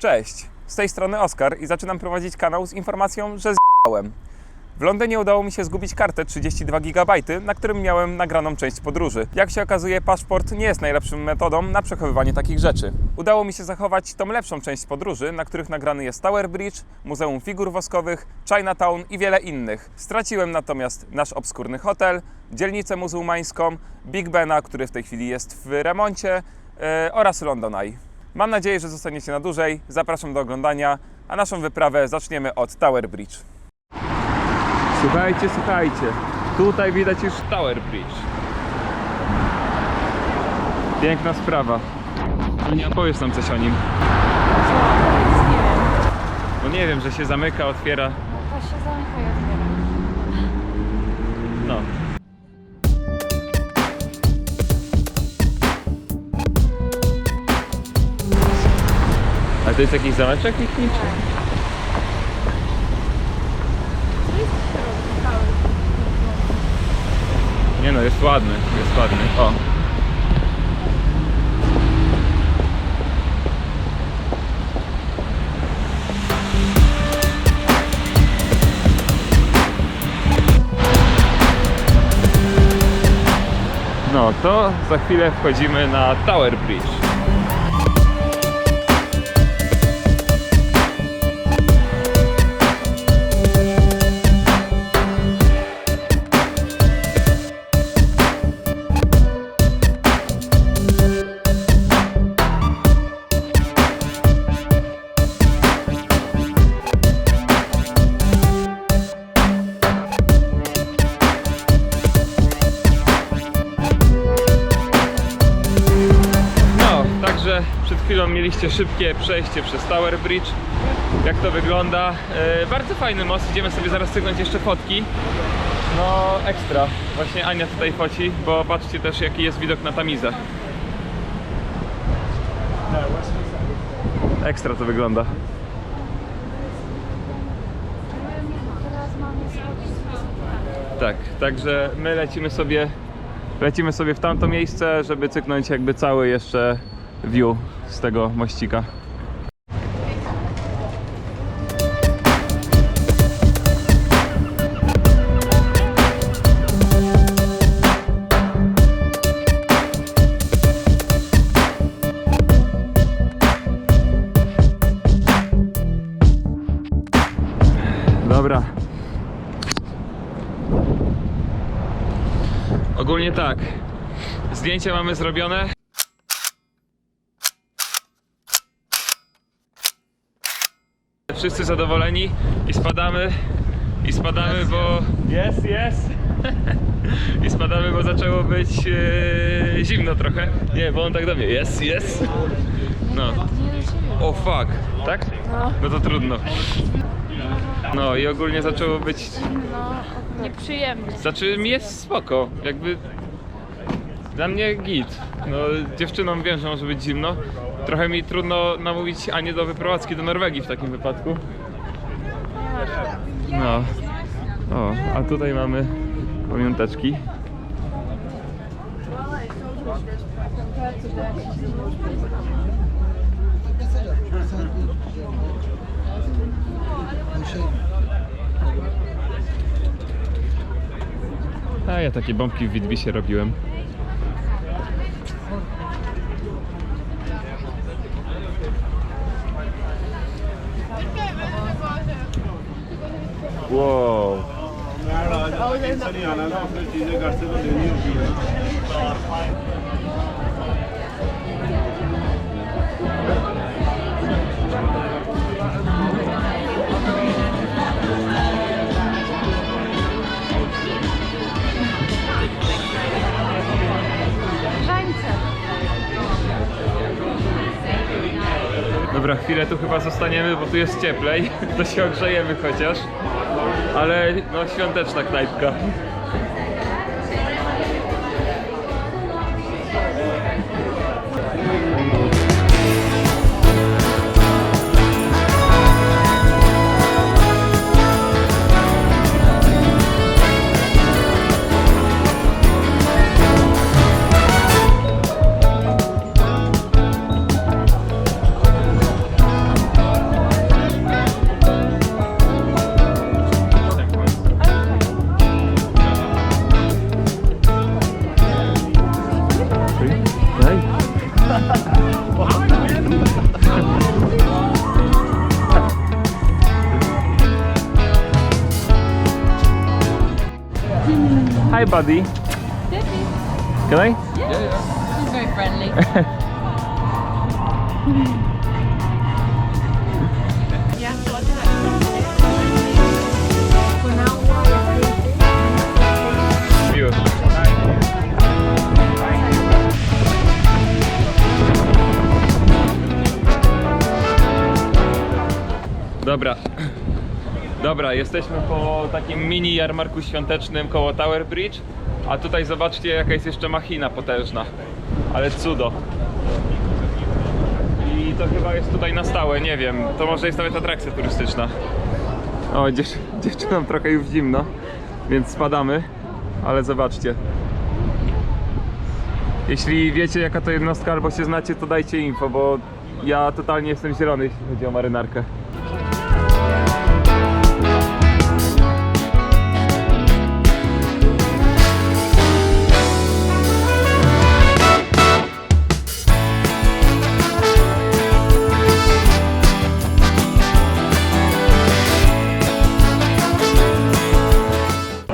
Cześć, z tej strony Oskar i zaczynam prowadzić kanał z informacją, że z***ałem. W Londynie udało mi się zgubić kartę 32 GB, na którym miałem nagraną część podróży. Jak się okazuje, paszport nie jest najlepszą metodą na przechowywanie takich rzeczy. Udało mi się zachować tą lepszą część podróży, na których nagrany jest Tower Bridge, Muzeum Figur Woskowych, Chinatown i wiele innych. Straciłem natomiast nasz obskurny hotel, dzielnicę muzułmańską, Big Bena, który w tej chwili jest w remoncie, oraz London Eye. Mam nadzieję, że zostaniecie na dłużej. Zapraszam do oglądania, a naszą wyprawę zaczniemy od Tower Bridge. Słuchajcie, tutaj widać już Tower Bridge. Piękna sprawa. No nie opowiesz nam coś o nim. Nie wiem. No nie wiem, że się zamyka, otwiera. To się zamyka i otwiera. No. A to jest jakiś zameczek pikniczy? Nie no, jest ładny, O. No to za chwilę wchodzimy na Tower Bridge. Przed chwilą mieliście szybkie przejście przez Tower Bridge. Jak to wygląda? Bardzo fajny most, idziemy sobie zaraz cygnąć jeszcze fotki. No ekstra. Właśnie Ania tutaj foci, bo patrzcie też jaki jest widok na Tamizę. Ekstra to wygląda. Tak, także my lecimy sobie w tamto miejsce, żeby cyknąć jakby cały jeszcze view z tego mościka. Dobra. Ogólnie tak. Zdjęcia mamy zrobione. Wszyscy zadowoleni i spadamy, bo i spadamy, bo zaczęło być zimno trochę. Nie, bo on tak do mnie jest. No. O fuck, tak? No to trudno. No i ogólnie zaczęło być nieprzyjemnie. Znaczy mi jest spoko, jakby dla mnie git. No dziewczynom wiem, że może być zimno. Trochę mi trudno namówić Anię do wyprowadzki do Norwegii w takim wypadku. No. O, a tutaj mamy pamiąteczki. A ja takie bombki w Witbisie robiłem. Wow. Dobra, chwilę tu chyba zostaniemy, bo tu jest cieplej. To się ogrzejemy chociaż. Ale no świąteczna knajpka. Hi, buddy. Can I? He's very friendly. Beautiful. Dobra, jesteśmy po takim mini jarmarku świątecznym koło Tower Bridge, a tutaj zobaczcie, jaka jest jeszcze machina potężna, ale cudo. I to chyba jest tutaj na stałe, nie wiem, to może jest nawet atrakcja turystyczna. O, dziewczynom trochę już zimno, więc spadamy, ale zobaczcie. Jeśli wiecie, jaka to jednostka albo się znacie, to dajcie info, bo ja totalnie jestem zielony, jeśli chodzi o marynarkę.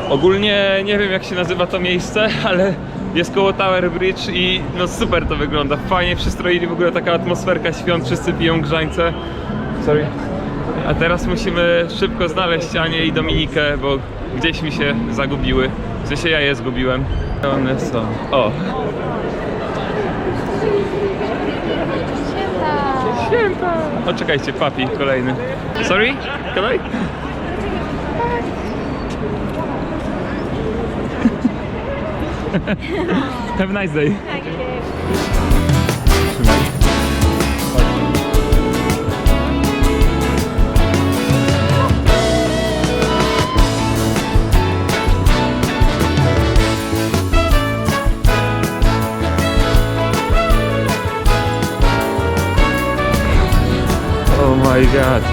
Ogólnie nie wiem, jak się nazywa to miejsce, ale jest koło Tower Bridge i no super to wygląda. Fajnie przystroili, w ogóle taka atmosferka świąt, wszyscy piją grzańce. Sorry. A teraz musimy szybko znaleźć Anię i Dominikę, bo gdzieś mi się zagubiły. W sensie ja je zgubiłem. One są. O! Święta! O, czekajcie, papi kolejny. Sorry? Can I? Have a nice day. Thank you. Oh my god.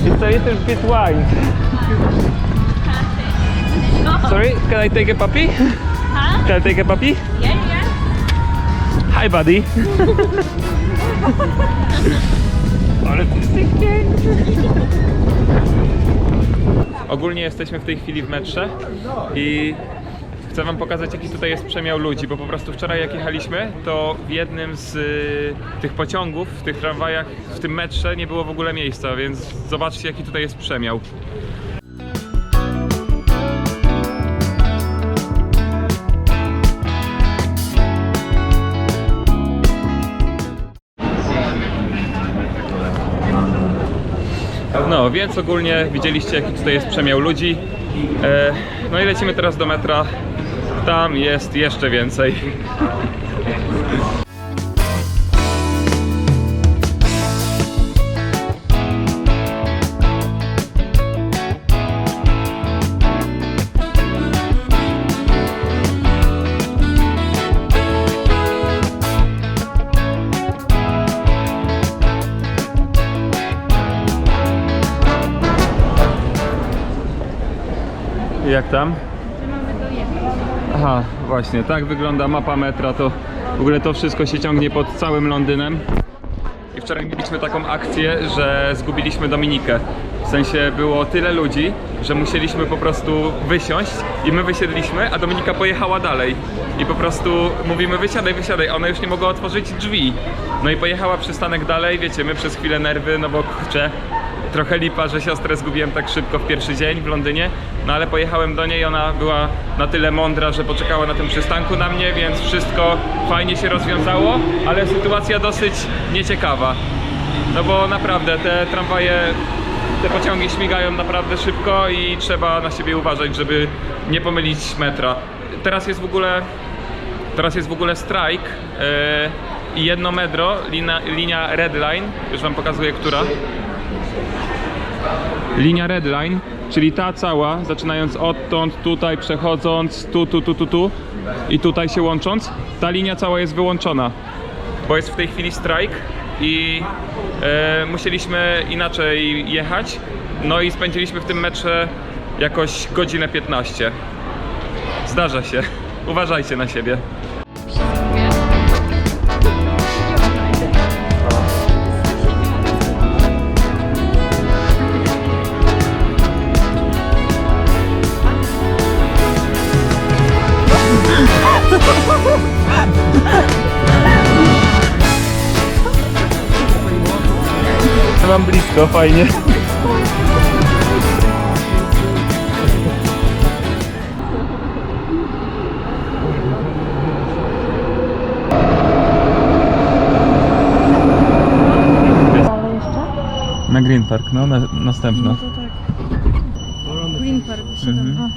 It's a little bit wide. Sorry, can I take a puppy? Huh? Can I take a puppy? Yeah, yeah. Hi, buddy. Ale ty jesteś piękny. Ogólnie jesteśmy w tej chwili w metrze i chcę wam pokazać, jaki tutaj jest przemiał ludzi, bo po prostu wczoraj jak jechaliśmy, to w jednym z tych pociągów, w tych tramwajach, w tym metrze nie było w ogóle miejsca, więc zobaczcie, jaki tutaj jest przemiał. No, więc ogólnie widzieliście, jaki tutaj jest przemiał ludzi. No i lecimy teraz do metra. Tam jest jeszcze więcej. Jak tam? Aha, właśnie, tak wygląda mapa metra, to w ogóle to wszystko się ciągnie pod całym Londynem. I wczoraj mieliśmy taką akcję, że zgubiliśmy Dominikę. W sensie było tyle ludzi, że musieliśmy po prostu wysiąść i my wysiedliśmy, a Dominika pojechała dalej. I po prostu mówimy wysiadaj, wysiadaj, a ona już nie mogła otworzyć drzwi. No i pojechała przystanek dalej, wiecie, my przez chwilę nerwy, no bo kurczę, trochę lipa, że siostrę zgubiłem tak szybko w pierwszy dzień w Londynie, no ale pojechałem do niej, ona była na tyle mądra, że poczekała na tym przystanku na mnie, więc wszystko fajnie się rozwiązało, ale sytuacja dosyć nieciekawa. No bo naprawdę te tramwaje, te pociągi śmigają naprawdę szybko i trzeba na siebie uważać, żeby nie pomylić metra. Teraz jest w ogóle strajk i jedno metro, linia Red Line, już wam pokazuję, która. Linia Red Line, czyli ta cała, zaczynając odtąd, tutaj przechodząc, tu i tutaj się łącząc, ta linia cała jest wyłączona, bo jest w tej chwili strajk i musieliśmy inaczej jechać, no i spędziliśmy w tym metrze jakoś godzinę 15. Zdarza się, uważajcie na siebie. mam blisko, fajnie. Ale jeszcze? Na Green Park, no następna. No to tak. Green Park wyszedłem. Aha.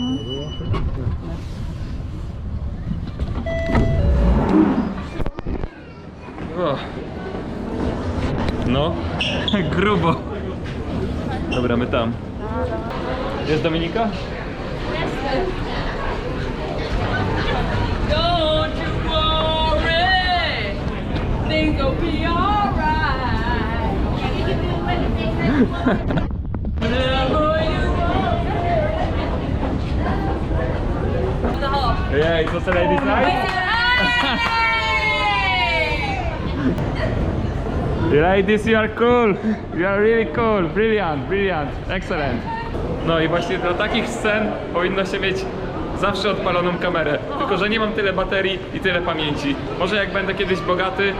O. No, grubo. Dobra, my tam. Jest Dominika? Don't you worry, things will be alright. Whenever you want. The hall. Yeah, it's also ladies night. Ladies, you are cool. You are really cool. Brilliant, brilliant, excellent. No i właśnie dla takich scen powinno się mieć zawsze odpaloną kamerę. Tylko że nie mam tyle baterii i tyle pamięci. Może jak będę kiedyś bogaty,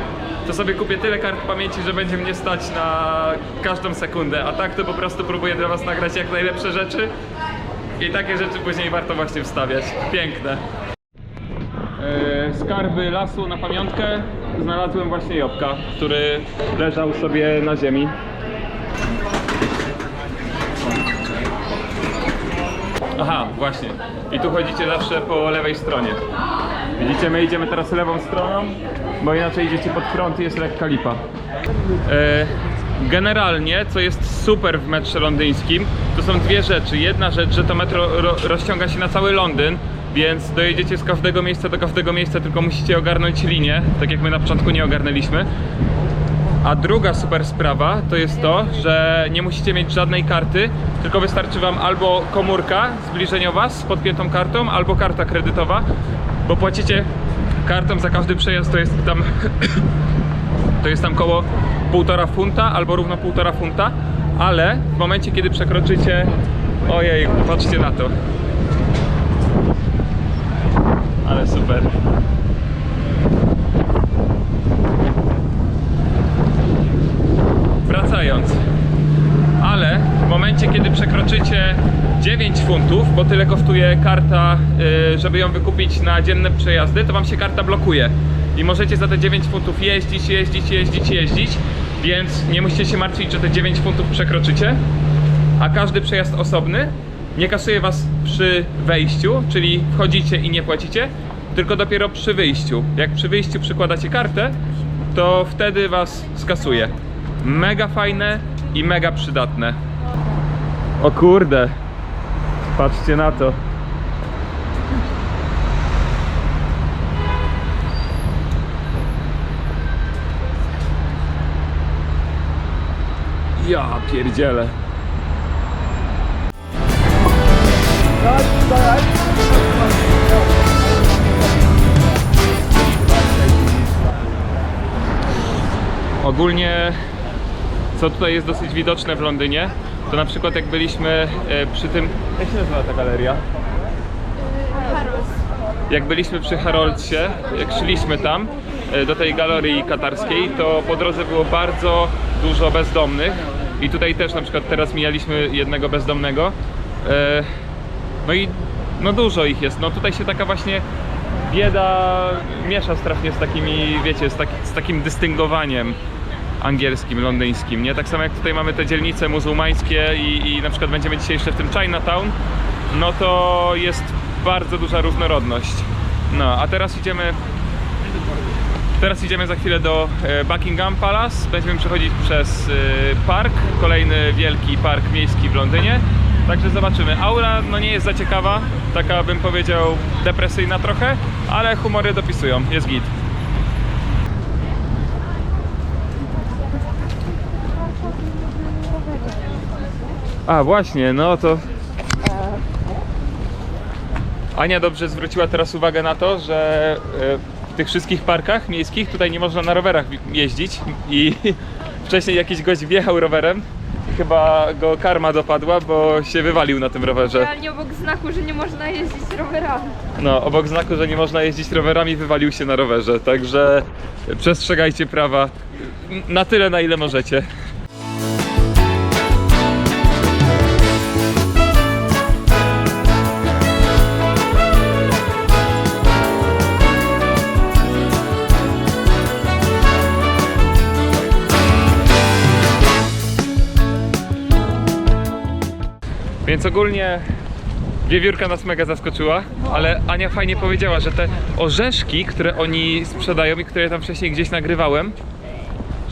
to sobie kupię tyle kart pamięci, że będzie mnie stać na każdą sekundę. A tak to po prostu próbuję dla was nagrać jak najlepsze rzeczy. I takie rzeczy później warto właśnie wstawiać. Piękne. Skarby lasu na pamiątkę znalazłem właśnie Jobka, który leżał sobie na ziemi. Aha, właśnie. I tu chodzicie zawsze po lewej stronie. Widzicie, my idziemy teraz lewą stroną, bo inaczej idziecie pod prąd i jest lekka lipa. Generalnie, co jest super w metrze londyńskim, to są dwie rzeczy. Jedna rzecz, że to metro rozciąga się na cały Londyn, więc dojedziecie z każdego miejsca do każdego miejsca, tylko musicie ogarnąć linię, tak jak my na początku nie ogarnęliśmy. A druga super sprawa to jest to, że nie musicie mieć żadnej karty, tylko wystarczy wam albo komórka zbliżeniowa z podpiętą kartą, albo karta kredytowa, bo płacicie kartą za każdy przejazd, to jest tam koło 1,5 funta albo równo 1,5 funta, ale w momencie kiedy przekroczycie, ojej, patrzcie na to, ale super. Wracając, ale w momencie kiedy przekroczycie 9 funtów, bo tyle kosztuje karta, żeby ją wykupić na dzienne przejazdy, to wam się karta blokuje i możecie za te 9 funtów jeździć, więc nie musicie się martwić, że te 9 funtów przekroczycie, a każdy przejazd osobny nie kasuje was przy wejściu, czyli wchodzicie i nie płacicie, tylko dopiero przy wyjściu. Jak przy wyjściu przykładacie kartę, to wtedy was skasuje. Mega fajne i mega przydatne. O kurde, patrzcie na to. Ja pierdzielę. Ogólnie, co tutaj jest dosyć widoczne w Londynie, to na przykład jak byliśmy przy tym... Jak się nazywa ta galeria? Jak byliśmy przy Harroldsie, jak szliśmy tam do tej galerii katarskiej, to po drodze było bardzo dużo bezdomnych i tutaj też na przykład teraz mijaliśmy jednego bezdomnego. No i no dużo ich jest. No tutaj się taka właśnie bieda miesza strasznie z takimi, wiecie, z takim dystyngowaniem angielskim, londyńskim, nie? Tak samo jak tutaj mamy te dzielnice muzułmańskie i na przykład będziemy dzisiaj jeszcze w tym Chinatown, no to jest bardzo duża różnorodność. No, a teraz idziemy za chwilę do Buckingham Palace, będziemy przechodzić przez park, kolejny wielki park miejski w Londynie, także zobaczymy. Aura no nie jest za ciekawa, taka bym powiedział depresyjna trochę, ale humory dopisują, jest git. A właśnie, no to Ania dobrze zwróciła teraz uwagę na to, że w tych wszystkich parkach miejskich tutaj nie można na rowerach jeździć i wcześniej jakiś gość wjechał rowerem, chyba go karma dopadła, bo się wywalił na tym rowerze. Realnie obok znaku, że nie można jeździć rowerami. No, obok znaku, że nie można jeździć rowerami, wywalił się na rowerze, także przestrzegajcie prawa na tyle, na ile możecie. Więc ogólnie wiewiórka nas mega zaskoczyła, ale Ania fajnie powiedziała, że te orzeszki, które oni sprzedają i które tam wcześniej gdzieś nagrywałem,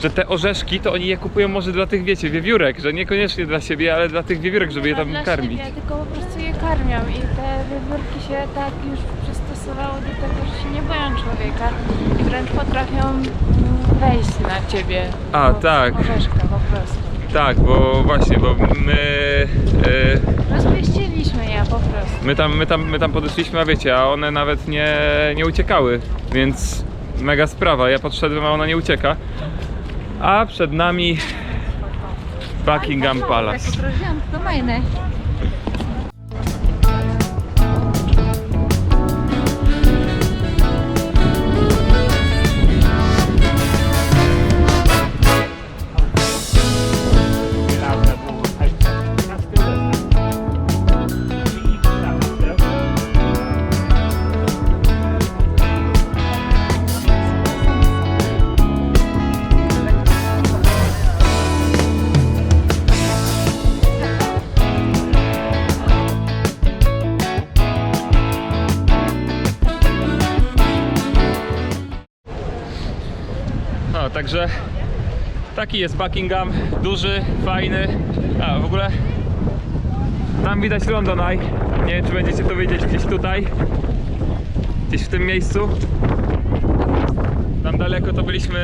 że te orzeszki to oni je kupują może dla tych, wiecie, wiewiórek, że niekoniecznie dla siebie, ale dla tych wiewiórek, żeby je tam dla karmić. siebie, tylko po prostu je karmią i te wiewiórki się tak już przystosowały do tego, że się nie boją człowieka i wręcz potrafią wejść na ciebie. A, po tak. orzeszka po prostu. Tak, bo właśnie, bo Rozpieściliśmy je po prostu. my tam podeszliśmy, a wiecie, a one nawet nie uciekały, więc mega sprawa. Ja podszedłem, a ona nie ucieka. A przed nami Buckingham Palace. To fajne. No, także taki jest Buckingham, duży, fajny. A w ogóle tam widać London Eye. Nie wiem, czy będziecie to widzieć gdzieś tutaj, gdzieś w tym miejscu. Tam daleko to byliśmy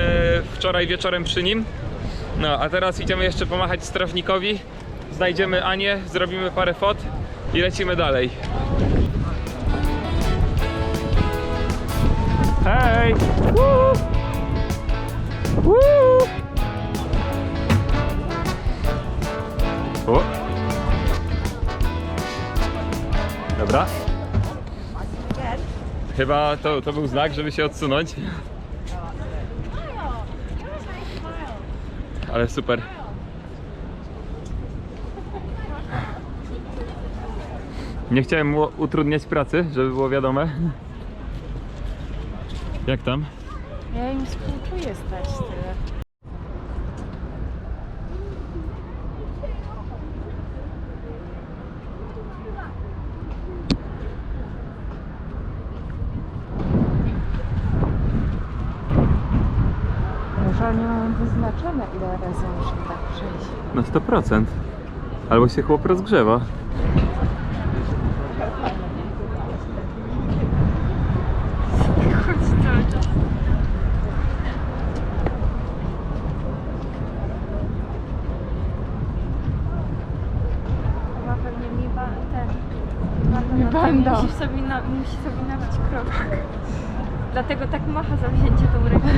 wczoraj wieczorem przy nim. No, a teraz idziemy jeszcze pomachać strażnikowi. Znajdziemy Anię, zrobimy parę fot i lecimy dalej. Hej! Woo! Woo! O! Dobra. Chyba to był znak, żeby się odsunąć. Ale super. Nie chciałem mu utrudniać pracy, żeby było wiadome. Jak tam? Ja im współczuję stać tyle. Może oni mają wyznaczone, ile razy muszę tak przejść. Na 100%. Albo się chłop rozgrzewa. Chodź cały czas. Chyba pewnie mi Banda. musi sobie nabić krok. Dlatego tak macha zawzięcie tą ręką.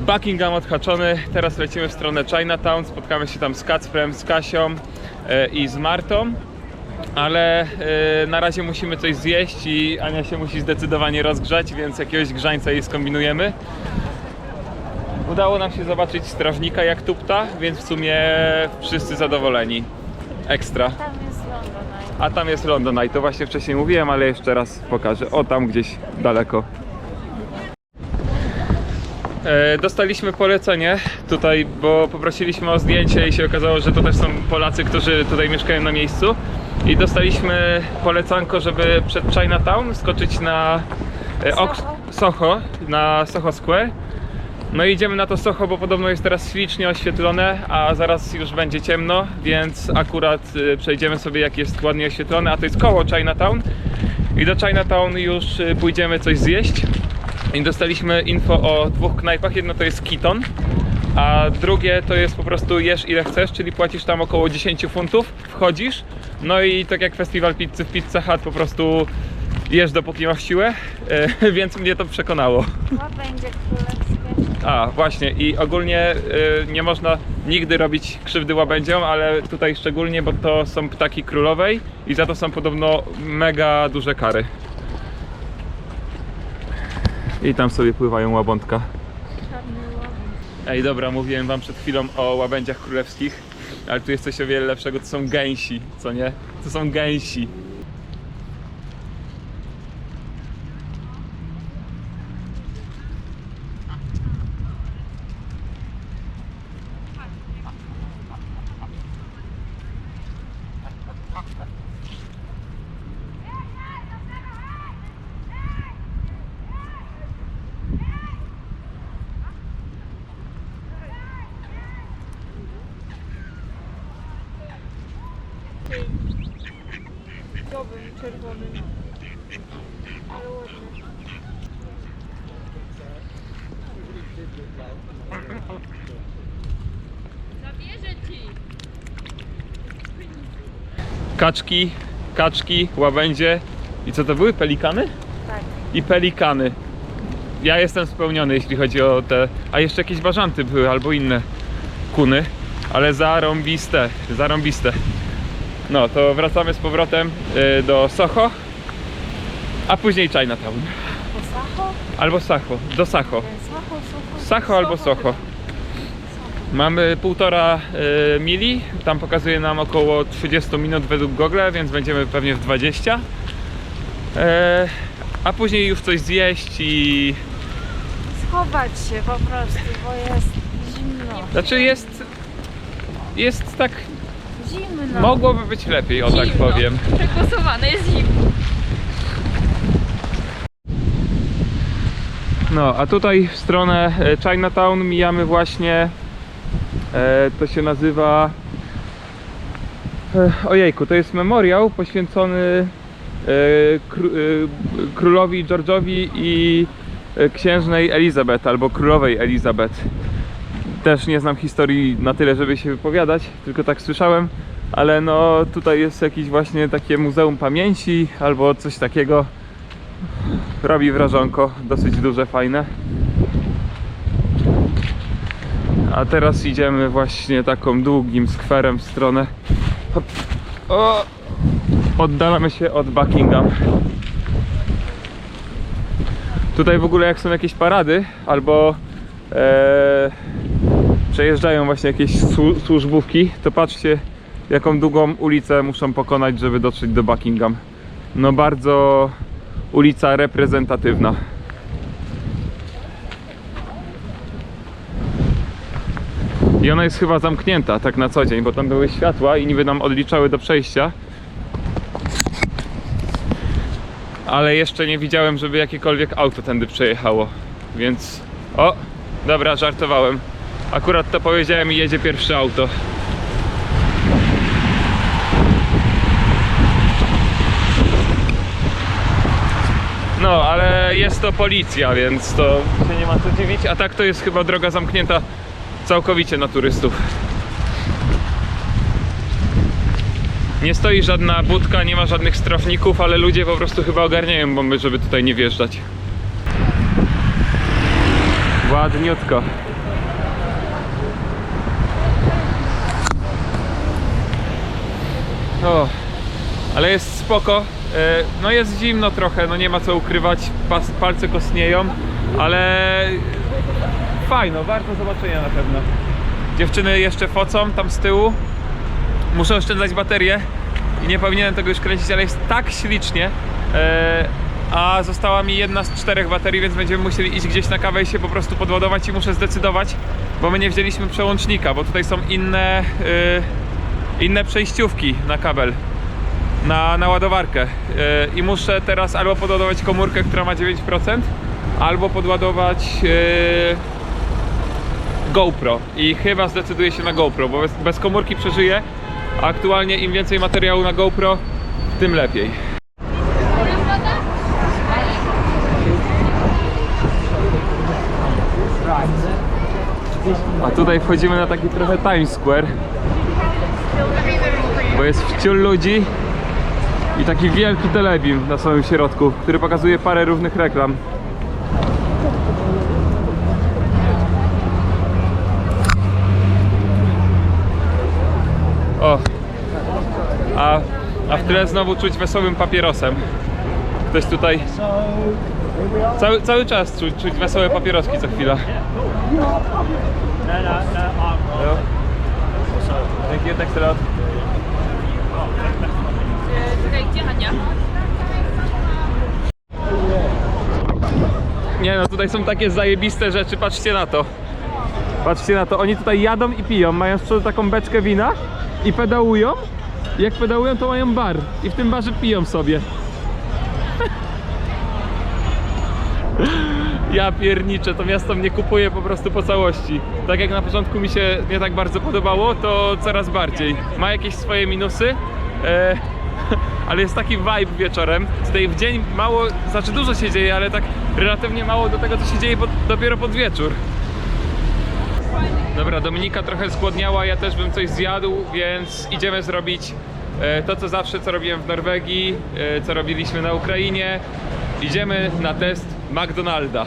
Buckingham odhaczony, teraz lecimy w stronę Chinatown, spotkamy się tam z Kacprem, z Kasią i z Martą, ale na razie musimy coś zjeść i Ania się musi zdecydowanie rozgrzać, więc jakiegoś grzańca jej skombinujemy. Udało nam się zobaczyć strażnika jak tupta, więc w sumie wszyscy zadowoleni. Ekstra. Tam jest London Eye. A tam jest London Eye, to właśnie wcześniej mówiłem, ale jeszcze raz pokażę. O, tam gdzieś daleko. Dostaliśmy polecenie tutaj, bo poprosiliśmy o zdjęcie i się okazało, że to też są Polacy, którzy tutaj mieszkają na miejscu. I dostaliśmy polecanko, żeby przed Chinatown skoczyć na Soho, na Soho Square. No i idziemy na to Soho, bo podobno jest teraz ślicznie oświetlone, a zaraz już będzie ciemno, więc akurat przejdziemy sobie jak jest ładnie oświetlone, a to jest koło Chinatown. I do Chinatown już pójdziemy coś zjeść. I dostaliśmy info o dwóch knajpach, jedno to jest Keaton, a drugie to jest po prostu jesz ile chcesz, czyli płacisz tam około 10 funtów, wchodzisz, no i tak jak festiwal pizzy w Pizza Hut po prostu jesz dopóki masz siłę, więc mnie to przekonało. Łabędzie królewskie. A, właśnie i ogólnie nie można nigdy robić krzywdy łabędziom, ale tutaj szczególnie, bo to są ptaki królowej i za to są podobno mega duże kary. I tam sobie pływają łabątka. Czarny łabędź. Ej, dobra, mówiłem wam przed chwilą o łabędziach królewskich, ale tu jest coś o wiele lepszego, to są gęsi, co nie? To są gęsi. tym białym, czerwonym. Ale ładny. Zabierze ci! Kaczki, łabędzie i co to były? Pelikany? Tak. I pelikany. Ja jestem spełniony, jeśli chodzi o te... A jeszcze jakieś bażanty były albo inne kuny, ale zarąbiste. No to wracamy z powrotem do Soho, a później Chinatown. Po Sacho? Albo Sacho, do Sacho. Sacho albo Soho. Mamy 1,5 mili, tam pokazuje nam około 30 minut według Google, więc będziemy pewnie w 20. A później już coś zjeść i... Schować się po prostu, bo jest zimno. Znaczy jest tak... Zimno. Mogłoby być lepiej, o tak Zimno. powiem. Przegłosowane jest zimno. No, a tutaj w stronę Chinatown mijamy właśnie, to się nazywa, ojejku, to jest memoriał poświęcony królowi George'owi i księżnej Elizabeth, albo królowej Elizabeth. Też nie znam historii na tyle, żeby się wypowiadać, tylko tak słyszałem, ale no tutaj jest jakieś właśnie takie muzeum pamięci albo coś takiego. Robi wrażonko, dosyć duże, fajne. A teraz idziemy właśnie taką długim skwerem w stronę. Hop. O! Oddalamy się od Buckingham. Tutaj w ogóle jak są jakieś parady albo przejeżdżają właśnie jakieś służbówki, to patrzcie jaką długą ulicę muszą pokonać, żeby dotrzeć do Buckingham. No bardzo ulica reprezentatywna. I ona jest chyba zamknięta tak na co dzień, bo tam były światła i niby nam odliczały do przejścia. Ale jeszcze nie widziałem, żeby jakiekolwiek auto tędy przejechało. Więc... O! Dobra, żartowałem. Akurat to powiedziałem i jedzie pierwsze auto. No, ale jest to policja, więc to się nie ma co dziwić. A tak to jest chyba droga zamknięta całkowicie na turystów. Nie stoi żadna budka, nie ma żadnych strofników, ale ludzie po prostu chyba ogarniają bomby, żeby tutaj nie wjeżdżać. Ładniutko. O, ale jest spoko. No jest zimno trochę, no nie ma co ukrywać, palce kostnieją, ale fajno, warto zobaczenia na pewno. Dziewczyny jeszcze focą tam z tyłu. Muszę oszczędzać baterię i nie powinienem tego już kręcić, ale jest tak ślicznie. A została mi jedna z 4 baterii, więc będziemy musieli iść gdzieś na kawę i się po prostu podładować i muszę zdecydować, bo my nie wzięliśmy przełącznika, bo tutaj są inne przejściówki na kabel. Na ładowarkę i muszę teraz albo podładować komórkę, która ma 9%, albo podładować GoPro i chyba zdecyduję się na GoPro, bo bez komórki przeżyję, a aktualnie im więcej materiału na GoPro, tym lepiej. A tutaj wchodzimy na taki trochę Times Square, bo jest wciul ludzi i taki wielki telebim na samym środku, który pokazuje parę różnych reklam. O! A w tle znowu czuć wesołym papierosem. Ktoś tutaj... Cały czas czuć wesołe papieroski co chwila. Thank you, thanks a lot. Czekaj, gdzie Hania? Nie no, tutaj są takie zajebiste rzeczy, patrzcie na to. Patrzcie na to, oni tutaj jadą i piją, mają z przodu taką beczkę wina i pedałują. I jak pedałują, to mają bar i w tym barze piją sobie. Ja pierniczę, to miasto mnie kupuje po prostu po całości. Tak jak na początku mi się nie tak bardzo podobało, to coraz bardziej. Ma jakieś swoje minusy, ale jest taki vibe wieczorem. Tutaj w dzień mało, znaczy dużo się dzieje, ale tak relatywnie mało do tego, co się dzieje dopiero pod wieczór. Dobra, Dominika trochę zgłodniała, ja też bym coś zjadł, więc idziemy zrobić to, co zawsze, co robiłem w Norwegii, co robiliśmy na Ukrainie. Idziemy na test McDonalda.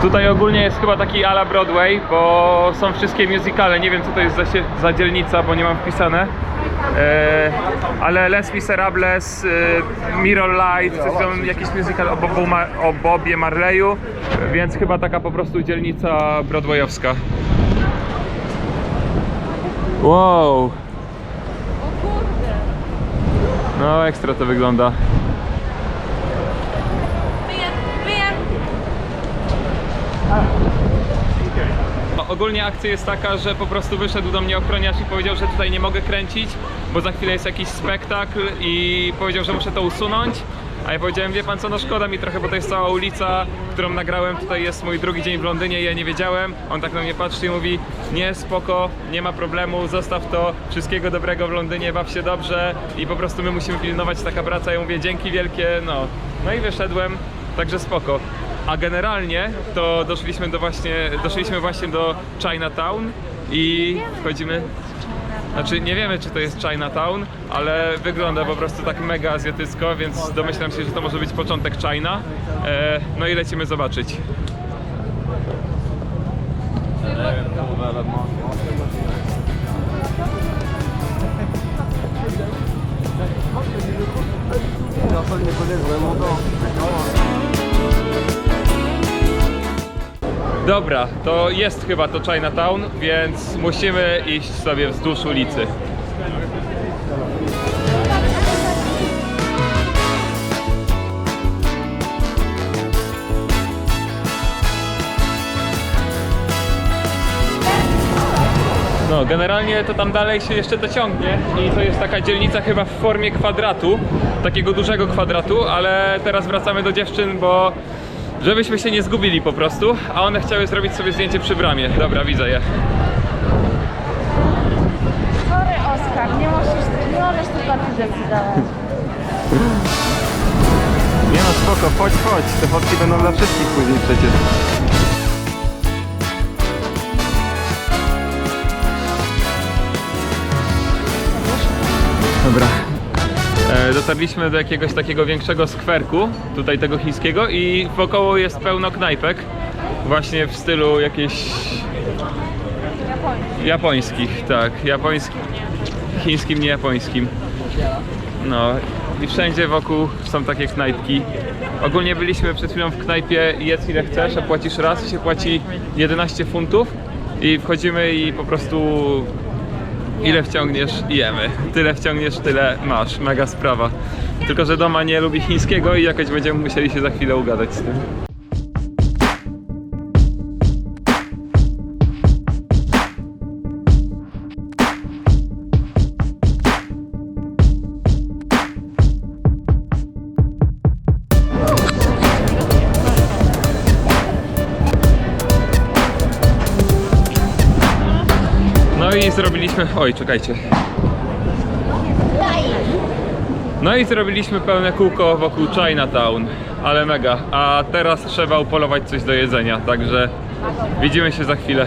Tutaj ogólnie jest chyba taki ala Broadway, bo są wszystkie musicale. Nie wiem, co to jest za dzielnica, bo nie mam wpisane. Ale Les Miserables, Mirror Light, coś tam, jakiś musical o Bobie Marleyu, więc chyba taka po prostu dzielnica broadwayowska. Wow! O kurde! No ekstra to wygląda. Ogólnie akcja jest taka, że po prostu wyszedł do mnie ochroniarz i powiedział, że tutaj nie mogę kręcić, bo za chwilę jest jakiś spektakl i powiedział, że muszę to usunąć. A ja powiedziałem, wie pan co, no szkoda mi trochę, bo to jest cała ulica, którą nagrałem, tutaj jest mój drugi dzień w Londynie i ja nie wiedziałem. On tak na mnie patrzy i mówi, nie, spoko, nie ma problemu, zostaw to, wszystkiego dobrego w Londynie, baw się dobrze i po prostu my musimy pilnować, taka praca. Ja mówię, dzięki wielkie, no i wyszedłem, także spoko. A generalnie to doszliśmy właśnie do Chinatown i wchodzimy. Znaczy nie wiemy, czy to jest Chinatown, ale wygląda po prostu tak mega azjatycko, więc domyślam się, że to może być początek China. No i lecimy zobaczyć. Dobra, to jest chyba to Chinatown, więc musimy iść sobie wzdłuż ulicy. No, generalnie to tam dalej się jeszcze to ciągnie i to jest taka dzielnica chyba w formie kwadratu, takiego dużego kwadratu, ale teraz wracamy do dziewczyn, bo żebyśmy się nie zgubili po prostu, a one chciały zrobić sobie zdjęcie przy bramie. Dobra, widzę je. Sorry, Oskar, nie możesz tylko ty decydować. Nie no, spoko, chodź. Te fotki będą dla wszystkich później przecież. Dobra. Dotarliśmy do jakiegoś takiego większego skwerku, tutaj tego chińskiego, i wokoło jest pełno knajpek, właśnie w stylu jakichś japońskich, tak, chińskim, nie japońskim. No i wszędzie wokół są takie knajpki. Ogólnie byliśmy przed chwilą w knajpie jedz ile chcesz, a płacisz raz i się płaci 11 funtów i wchodzimy i po prostu ile wciągniesz, jemy. Tyle wciągniesz, tyle masz. Mega sprawa. Tylko że Doma nie lubi chińskiego i jakoś będziemy musieli się za chwilę ugadać z tym. No i zrobiliśmy... Oj, czekajcie. No i zrobiliśmy pełne kółko wokół Chinatown, ale mega. A teraz trzeba upolować coś do jedzenia, także widzimy się za chwilę.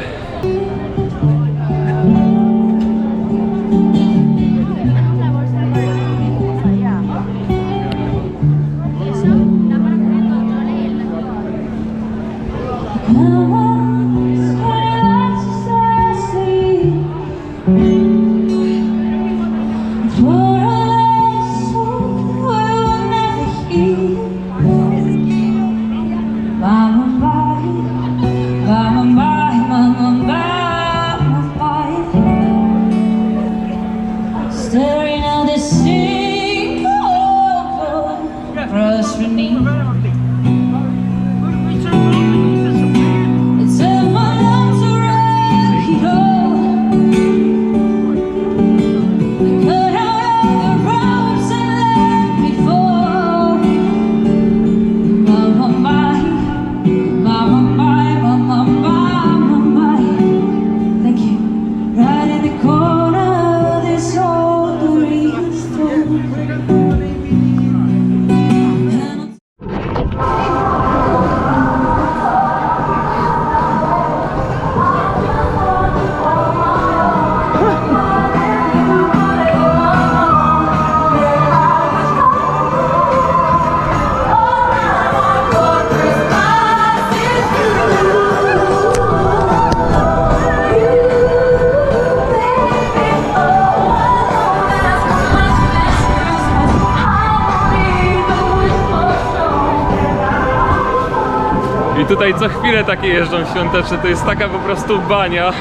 Tutaj co chwilę takie jeżdżą świąteczne, to jest taka po prostu bania,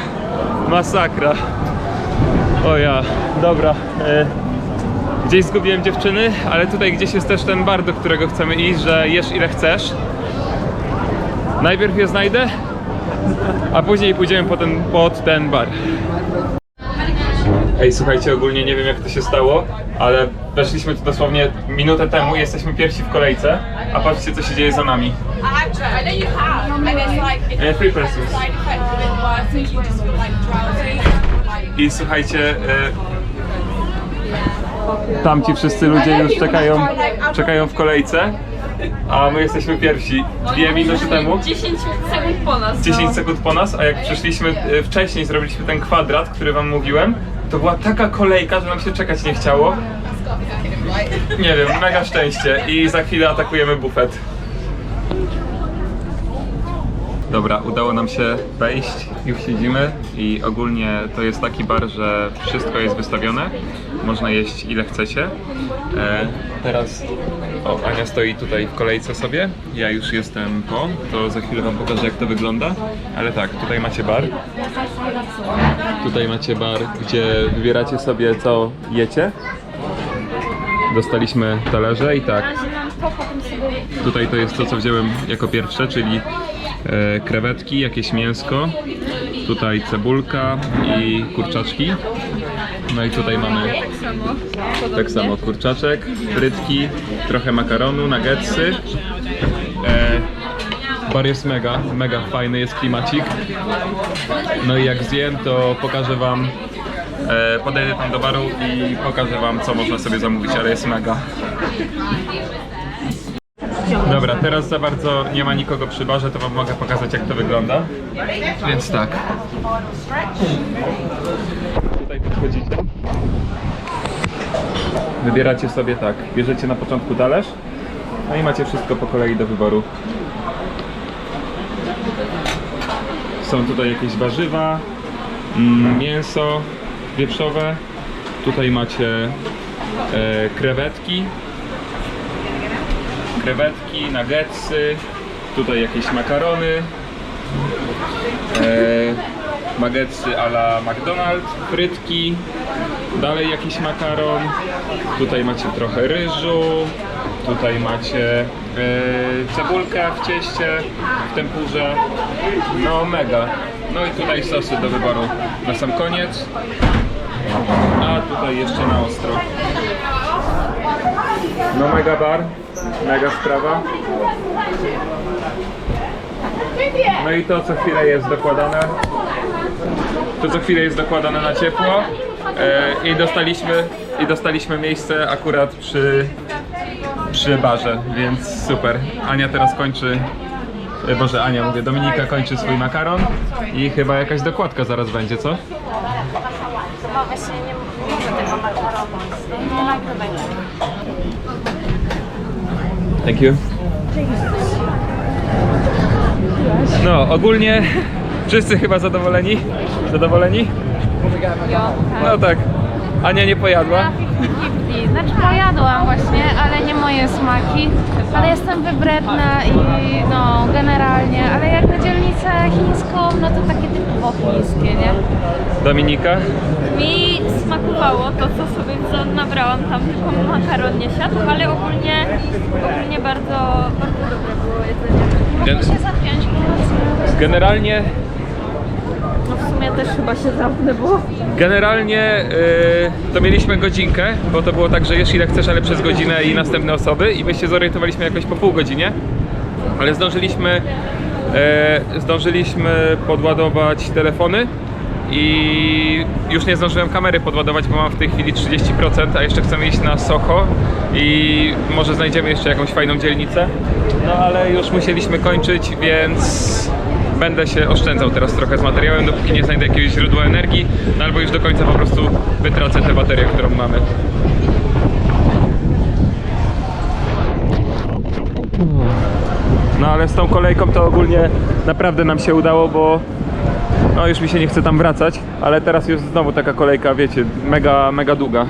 masakra. O ja, dobra. Gdzieś zgubiłem dziewczyny, ale tutaj gdzieś jest też ten bar, do którego chcemy iść, że jesz ile chcesz. Najpierw je znajdę, a później pójdziemy pod ten bar. Ej, słuchajcie, ogólnie nie wiem jak to się stało, ale weszliśmy tu dosłownie minutę temu, jesteśmy pierwsi w kolejce, a patrzcie co się dzieje za nami. I know you have, and it's like it's Three persons. side effect of it worse, so you just feel like drowsy. I słuchajcie, tam ci wszyscy ludzie już czekają w kolejce, a my jesteśmy pierwsi. 2 minuty temu. 10 sekund po nas. 10 sekund po nas, a jak przyszliśmy wcześniej, zrobiliśmy ten kwadrat, który wam mówiłem, to była taka kolejka, że nam się czekać nie chciało. Nie wiem, mega szczęście i za chwilę atakujemy bufet. Dobra, udało nam się wejść, już siedzimy i ogólnie to jest taki bar, że wszystko jest wystawione, można jeść ile chcecie. Teraz Ania stoi tutaj w kolejce sobie, ja już jestem po, to za chwilę wam pokażę jak to wygląda, ale tak, tutaj macie bar. Tutaj macie bar, gdzie wybieracie sobie co jecie. Dostaliśmy talerze i tak, tutaj to jest to co wziąłem jako pierwsze, czyli krewetki, jakieś mięsko, tutaj cebulka i kurczaczki. No i tutaj mamy tak samo kurczaczek, frytki, trochę makaronu, nuggetsy. Bar jest mega fajny, jest klimacik. No i jak zjem, to pokażę wam, podejdę tam do baru i pokażę wam co można sobie zamówić, ale jest mega. Dobra, teraz za bardzo nie ma nikogo przy barze, to wam mogę pokazać jak to wygląda. Więc tak. Tutaj podchodzicie. Wybieracie sobie tak, bierzecie na początku talerz, no i macie wszystko po kolei do wyboru. Są tutaj jakieś warzywa, mięso wieprzowe, tutaj macie krewetki, nuggetsy, tutaj jakieś makarony, nuggetsy a la McDonald's, frytki, dalej jakiś makaron, tutaj macie trochę ryżu, tutaj macie cebulkę w cieście, w tempurze, no mega. No i tutaj sosy do wyboru na sam koniec, a tutaj jeszcze na ostro. No mega bar, mega sprawa. No i to co chwilę jest dokładane. To co chwilę jest dokładane na ciepło. I dostaliśmy miejsce akurat przy barze, więc super. Ania teraz kończy, Ania mówię, Dominika kończy swój makaron i chyba jakaś dokładka zaraz będzie, co? No właśnie nie mówię tego makaronu. Nie nagrywaj. Thank you. No, ogólnie wszyscy chyba zadowoleni? Zadowoleni? No tak. Ania nie pojadła. Znaczy pojadłam właśnie, ale nie moje smaki. Ale jestem wybredna i no generalnie, ale jak na dzielnicę chińską, no to takie typowo chińskie, nie? Dominika? Mi smakowało to, co sobie nabrałam tam, tylko makaron nie siadł, ale ogólnie bardzo dobre było jedzenie. Mogę się zapiąć, Generalnie No w sumie też chyba się zamknę, bo... Generalnie to mieliśmy godzinkę, bo to było tak, że jesz ile chcesz, ale przez godzinę i następne osoby i my się zorientowaliśmy jakoś po pół godzinie, ale zdążyliśmy podładować telefony i już nie zdążyłem kamery podładować, bo mam w tej chwili 30%, a jeszcze chcemy iść na Soho i może znajdziemy jeszcze jakąś fajną dzielnicę, no ale już musieliśmy kończyć, więc będę się oszczędzał teraz trochę z materiałem, dopóki nie znajdę jakiegoś źródła energii, no albo już do końca po prostu wytracę tę baterię, którą mamy. No ale z tą kolejką to ogólnie naprawdę nam się udało, bo no już mi się nie chce tam wracać, ale teraz jest znowu taka kolejka, wiecie, mega długa.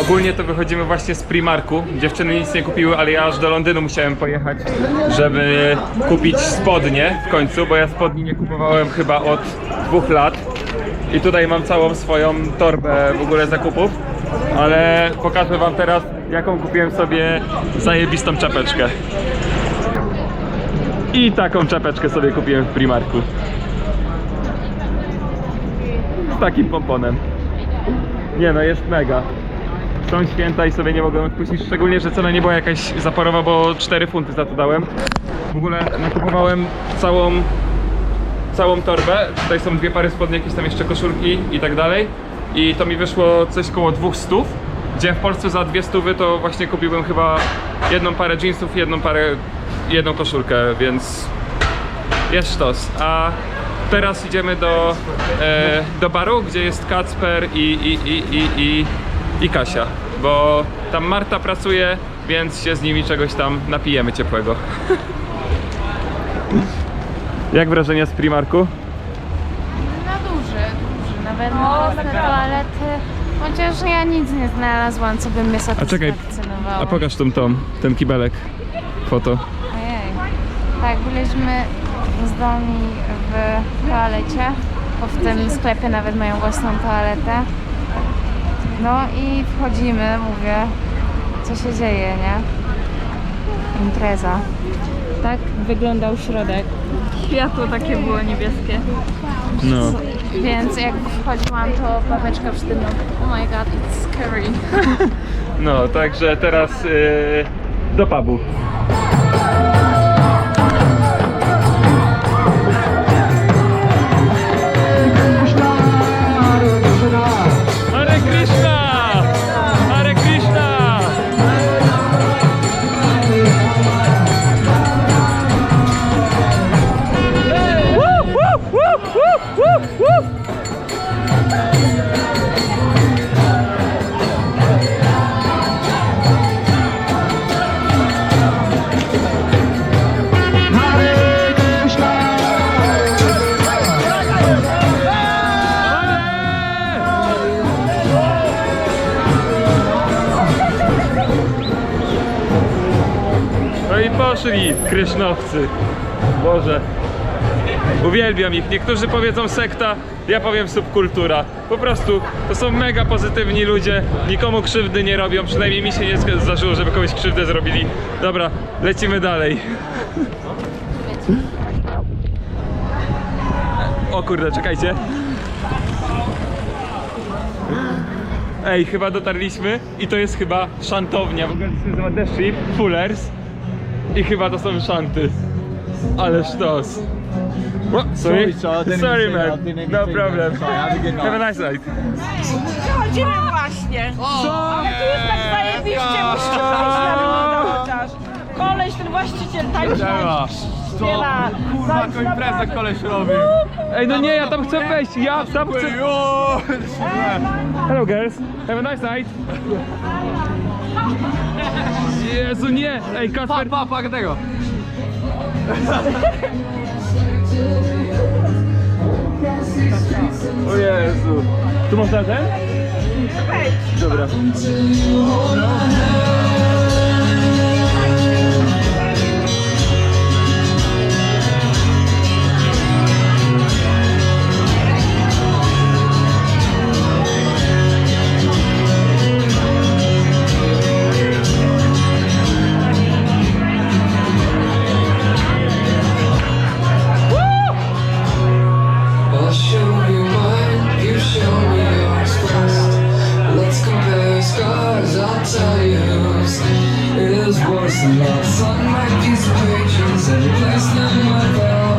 Ogólnie to wychodzimy właśnie z Primarku. Dziewczyny nic nie kupiły, ale ja aż do Londynu musiałem pojechać, żeby kupić spodnie w końcu, bo ja spodni nie kupowałem chyba od 2 lat. I tutaj mam całą swoją torbę w ogóle zakupów, ale pokażę wam teraz, jaką kupiłem sobie zajebistą czapeczkę. I taką czapeczkę sobie kupiłem w Primarku. Z takim pomponem. Nie no, jest mega. Są święta i sobie nie mogłem odpuścić, szczególnie, że cena nie była jakaś zaporowa, bo 4 funty za to dałem. W ogóle nakupowałem całą torbę. Tutaj są 2 pary spodni, jakieś tam jeszcze koszulki i tak dalej. I to mi wyszło coś koło 200, gdzie w Polsce za 200 to właśnie kupiłbym chyba jedną parę jeansów i jedną koszulkę, więc jest sztos. A teraz idziemy do baru, gdzie jest Kacper i Kasia, bo tam Marta pracuje, więc się z nimi czegoś tam napijemy ciepłego. Jak wrażenia z Primarku? No duży. Nawet mocne toalety. Chociaż ja nic nie znalazłam, co by mnie satysfakcjonowało. A pokaż ten kibelek. Foto. Ojej. Tak, byliśmy zdolni w toalecie, bo w tym sklepie nawet mają własną toaletę. No i wchodzimy, mówię, co się dzieje, nie? Impreza. Tak wyglądał środek. Światło takie było niebieskie. No. Więc jak wchodziłam, to babeczka przy tym, oh my god, it's scary. No, także teraz do pubu. Hare Krishna! Hare Krishna! No i poszli krysznowcy. Boże. Uwielbiam ich. Niektórzy powiedzą sekta, ja powiem subkultura. Po prostu to są mega pozytywni ludzie. Nikomu krzywdy nie robią. Przynajmniej mi się nie zdarzyło, żeby komuś krzywdę zrobili. Dobra, lecimy dalej. O kurde, czekajcie. Ej, chyba dotarliśmy i to jest chyba szantownia. W ogóle to się nazywa The Ship Fullers. I chyba to są szanty. Ale sztos. Sorry, sorry man, no problem. Have a nice night. Chodzimy właśnie. Ale tu jest tak zajebiście, bo szczęścia mi nie dochczasz. Koleś, ten właściciel tańczy, śpiewa. Kurwa, jaką imprezę koleś robi. Ej, no nie, ja tam chcę wejść, ja tam chcę... Hello girls, have a nice night. Jezu, nie! Ej, Kasper... Pa tego. O Jezu. Tu można ten? Dobra. I'll show you mine, you show me yours first. Let's compare scars, I'll tell you whose is worse than lost. On my piece of pages and replace them with our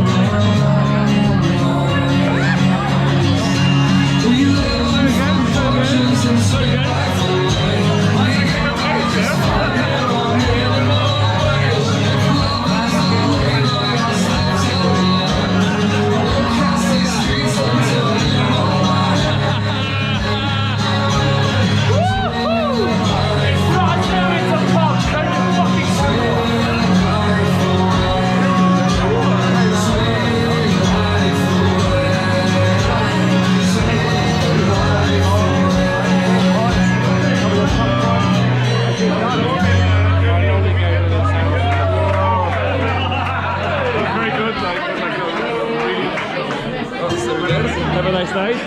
Have a nice night.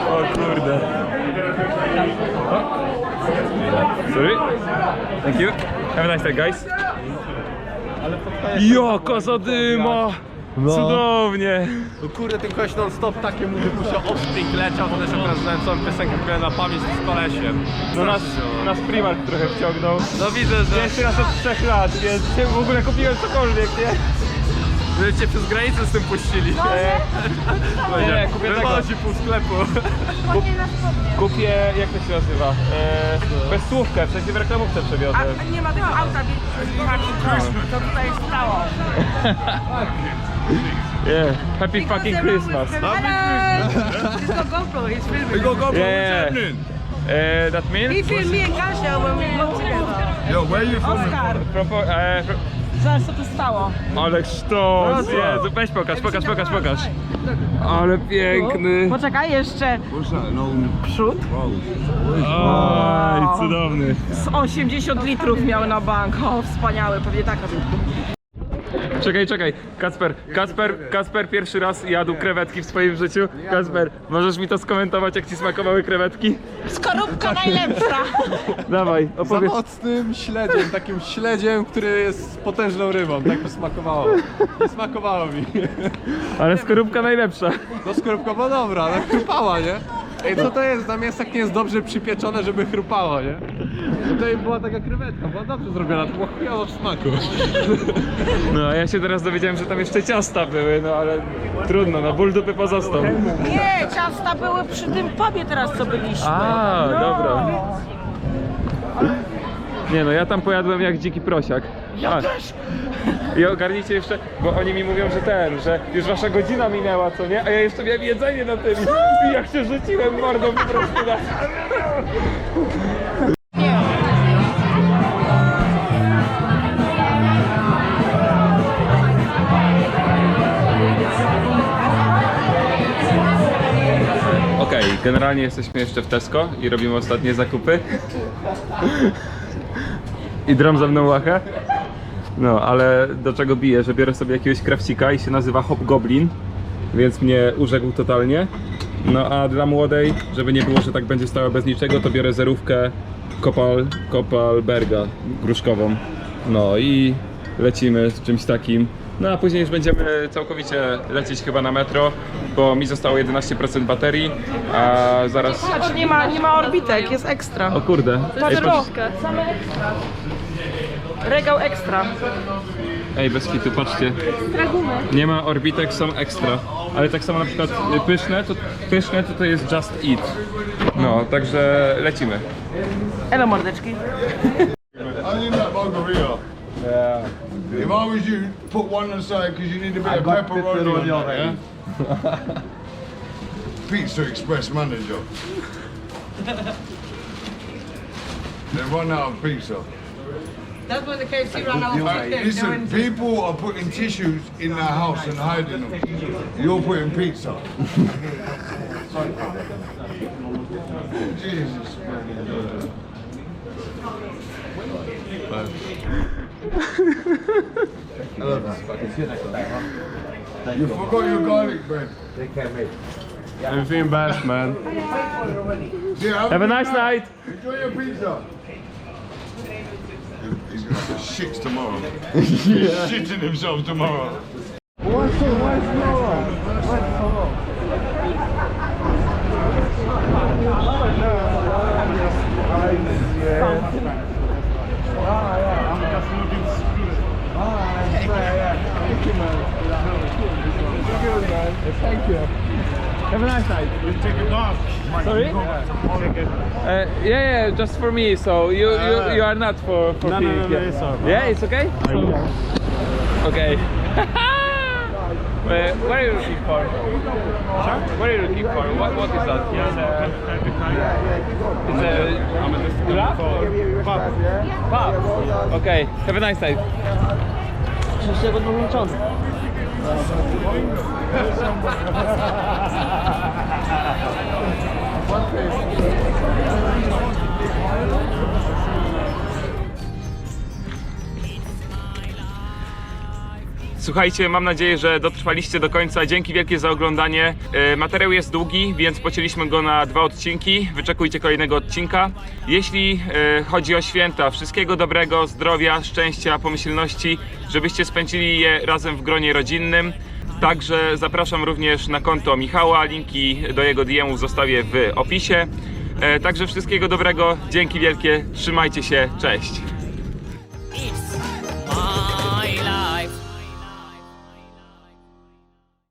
O kurde. Sorry. Thank you. Have a nice day, guys. Jaka zadyma! Cudownie! No kurde, ten koleś non stop takie mu wypuszczał, offspring leciał, to też akurat znałem całą piosenkę na pamięć z kolesiem. No nasz Primark trochę wciągnął. No widzę, że Jeszcze raz od 3 lat, więc w ogóle kupiłem cokolwiek, nie? że cię przez granicę z tym puścili. Nie, kupię tego. Wychodzi pół sklepu. Kupię, jak to się nazywa? Bezsłówkę, w sensie w reklamówce przewiozę. A nie ma tego auta, więc to tutaj jest stało. Yeah. Happy fucking Christmas. Tylko GoPro is filming. We go go, Yeah. That He means? filmed me and Kasia when we go together. Yo, where you from? Oskar, zobacz co tu stało. Ale sztos! Jezu, weź pokaż. Ale piękny. Poczekaj, jeszcze przód. Oj, cudowny. Z 80 litrów miał na bank. O, wspaniały, pewnie tak robił. Czekaj. Kacper pierwszy raz jadł krewetki w swoim życiu. Kacper, możesz mi to skomentować, jak ci smakowały krewetki? Skorupka najlepsza. Dawaj, Za opowiedz. mocnym śledziem, takim śledziem, który jest potężną rybą, tak by smakowało. Nie smakowało mi. Ale skorupka najlepsza. No skorupka była dobra, ale chrupała, nie? Ej, co to jest? Na mięsach nie jest dobrze przypieczone, żeby chrupało, nie? Tutaj była taka krewetka, była dobrze zrobiona, to było chujowo w smaku. No a ja się teraz dowiedziałem, że tam jeszcze ciasta były, no ale trudno, no ból dupy pozostał. Nie, ciasta były przy tym pubie teraz, co byliśmy. A, dobra. Nie no, ja tam pojadłem jak dziki prosiak. Ja też. I ogarnijcie jeszcze, bo oni mi mówią, że już wasza godzina minęła, co nie? A ja jeszcze miałem jedzenie na tym i jak się rzuciłem mordą po prostu na... Okej, generalnie jesteśmy jeszcze w Tesco i robimy ostatnie zakupy. I drom ze mną łacha. No, ale do czego biję, że biorę sobie jakiegoś krawcika i się nazywa Hobgoblin, więc mnie urzekł totalnie. No a dla młodej, żeby nie było, że tak będzie stała bez niczego, to biorę zerówkę Kopalberga gruszkową. No i lecimy z czymś takim. No a później już będziemy całkowicie lecieć chyba na metro, bo mi zostało 11% baterii, a zaraz... Patrz, nie ma orbitek, jest ekstra. O kurde. Ej, Same ekstra. Regał ekstra. Ej, bez kitu, patrzcie. Nie ma orbitek, są ekstra. Ale tak samo na przykład pyszne to jest Just Eat. No, także lecimy. Elo mordeczki. I need that margarita. Yeah. If I was you, put one aside because you need a bit of pepperoni on that, yeah? Pizza Express manager. They run out of pizza. That's when the KFC ran out. Listen, people are putting tissues in their house and hiding them. You're putting pizza. Jesus. You forgot your garlic bread. I'm feeling bad, man. Yeah, Have a nice night! Enjoy your pizza. He's gonna have shits tomorrow. He's shitting himself tomorrow. Have a nice night. You take a bath. Sorry? Yeah, just for me. So you are not for No, pig. it's alright. Yeah, it's okay. Okay. Where are you looking for? What are you looking for? What is that? It's a lab? Pub. Okay. Have a nice night. Słuchajcie, mam nadzieję, że dotrwaliście do końca. Dzięki wielkie za oglądanie. Materiał jest długi, więc pocięliśmy go na 2 odcinki. Wyczekujcie kolejnego odcinka. Jeśli chodzi o święta, wszystkiego dobrego, zdrowia, szczęścia, pomyślności, żebyście spędzili je razem w gronie rodzinnym. Także zapraszam również na konto Michała, linki do jego DM-ów zostawię w opisie. Także wszystkiego dobrego, dzięki wielkie, trzymajcie się, cześć!